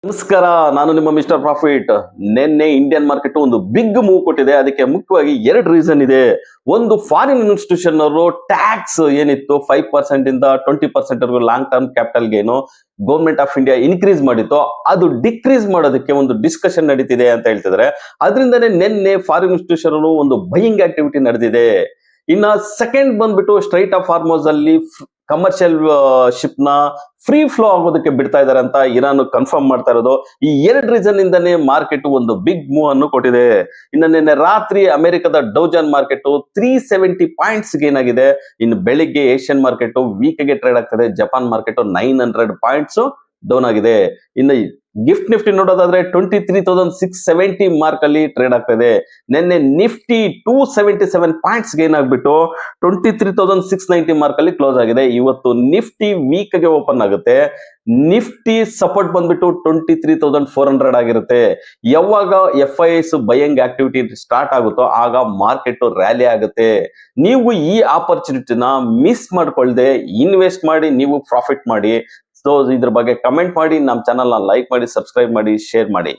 ನಮಸ್ಕಾರ, ನಾನು ನಿಮ್ಮ ಮಿಸ್ಟರ್ ಪ್ರಾಫಿಟ್. ನಿನ್ನೆ ಇಂಡಿಯನ್ ಮಾರ್ಕೆಟ್ ಒಂದು ಬಿಗ್ ಮೂವ್ ಕೊಟ್ಟಿದೆ. ಅದಕ್ಕೆ ಮುಖ್ಯವಾಗಿ ಎರಡು ರೀಸನ್ ಇದೆ. ಒಂದು, ಫಾರಿನ್ ಇನ್ಸ್ಟಿಟ್ಯೂಷನ್ ಅವರು ಟ್ಯಾಕ್ಸ್ ಏನಿತ್ತು 5% ಇಂದ 20% ವರೆಗೂ long term capital gain government of India increase ಮಾಡಿತ್ತು, ಅದು ಡಿಕ್ರೀಸ್ ಮಾಡೋದಕ್ಕೆ ಒಂದು ಡಿಸ್ಕಷನ್ ನಡೀತಿದೆ ಅಂತ ಹೇಳ್ತಿದ್ರೆ. ಅದರಿಂದನೇ ನಿನ್ನೆ ಫಾರಿನ್ ಇನ್ಸ್ಟಿಟ್ಯೂಷನ್ ಒಂದು ಬೈಯಿಂಗ್ ಆಕ್ಟಿವಿಟಿ ನಡೆದಿದೆ. ಇನ್ನ ಸೆಕೆಂಡ್ ಬಂದ್ಬಿಟ್ಟು ಸ್ಟ್ರೈಟ್ ಆಫ್ ಹಾರ್ಮೋಸ್ ಅಲ್ಲಿ ಕಮರ್ಷಿಯಲ್ ಶಿಪ್ ನ ಫ್ರೀ ಫ್ಲೋ ಆಗೋದಕ್ಕೆ ಬಿಡ್ತಾ ಇದಾರೆ ಅಂತ ಇರಾನ್ ಕನ್ಫರ್ಮ್ ಮಾಡ್ತಾ ಇರೋದು. ಈ ಎರಡು ರೀಸನ್ ಇಂದಾನೆ ಮಾರ್ಕೆಟ್ ಒಂದು ಬಿಗ್ ಮೂವ್ ಅನ್ನು ಕೊಟ್ಟಿದೆ. ಇನ್ನು ನಿನ್ನೆ ರಾತ್ರಿ ಅಮೆರಿಕದ ಡೌಜನ್ ಮಾರ್ಕೆಟ್ 370 ಪಾಯಿಂಟ್ಸ್ ಗೇನ್ ಆಗಿದೆ. ಇನ್ನು ಬೆಳಿಗ್ಗೆ ಏಷ್ಯನ್ ಮಾರ್ಕೆಟ್ ವೀಕ್ ಗೆ ಟ್ರೇಡ್ ಆಗ್ತದೆ. ಜಪಾನ್ ಮಾರ್ಕೆಟ್ 900 ಪಾಯಿಂಟ್ಸ್ ಡೌನ್ ಆಗಿದೆ. ಇನ್ನು ಗಿಫ್ಟ್ ನಿಫ್ಟಿ ನೋಡೋದಾದ್ರೆ 23,670 ಮಾರ್ಕ್ ಅಲ್ಲಿ ಟ್ರೇಡ್ ಆಗ್ತಾ ಇದೆ. ನಿನ್ನೆ ನಿಫ್ಟಿ 277 ಪಾಯಿಂಟ್ಸ್ ಗೇನ್ ಆಗ್ಬಿಟ್ಟು 23,690 ಮಾರ್ಕ್ ಅಲ್ಲಿ ಕ್ಲೋಸ್ ಆಗಿದೆ. ಇವತ್ತು ನಿಫ್ಟಿ ವೀಕ್ ಗೆ ಓಪನ್ ಆಗುತ್ತೆ. ನಿಫ್ಟಿ ಸಪೋರ್ಟ್ ಬಂದ್ಬಿಟ್ಟು 23,400 ಆಗಿರುತ್ತೆ. ಯಾವಾಗ FIIs ಬೈಯಿಂಗ್ ಆಕ್ಟಿವಿಟಿ ಸ್ಟಾರ್ಟ್ ಆಗುತ್ತೋ ಆಗ ಮಾರ್ಕೆಟ್ ರ್ಯಾಲಿ ಆಗುತ್ತೆ. ನೀವು ಈ ಆಪರ್ಚುನಿಟಿನ ಮಿಸ್ ಮಾಡ್ಕೊಳ್ದೆ ಇನ್ವೆಸ್ಟ್ ಮಾಡಿ, ನೀವು ಪ್ರಾಫಿಟ್ ಮಾಡಿ. ಸೊ ಇದ್ರ ಬಗ್ಗೆ ಕಮೆಂಟ್ ಮಾಡಿ, ನಮ್ಮ ಚಾನಲ್ ನ ಲೈಕ್ ಮಾಡಿ, ಸಬ್ಸ್ಕ್ರೈಬ್ ಮಾಡಿ, ಶೇರ್ ಮಾಡಿ.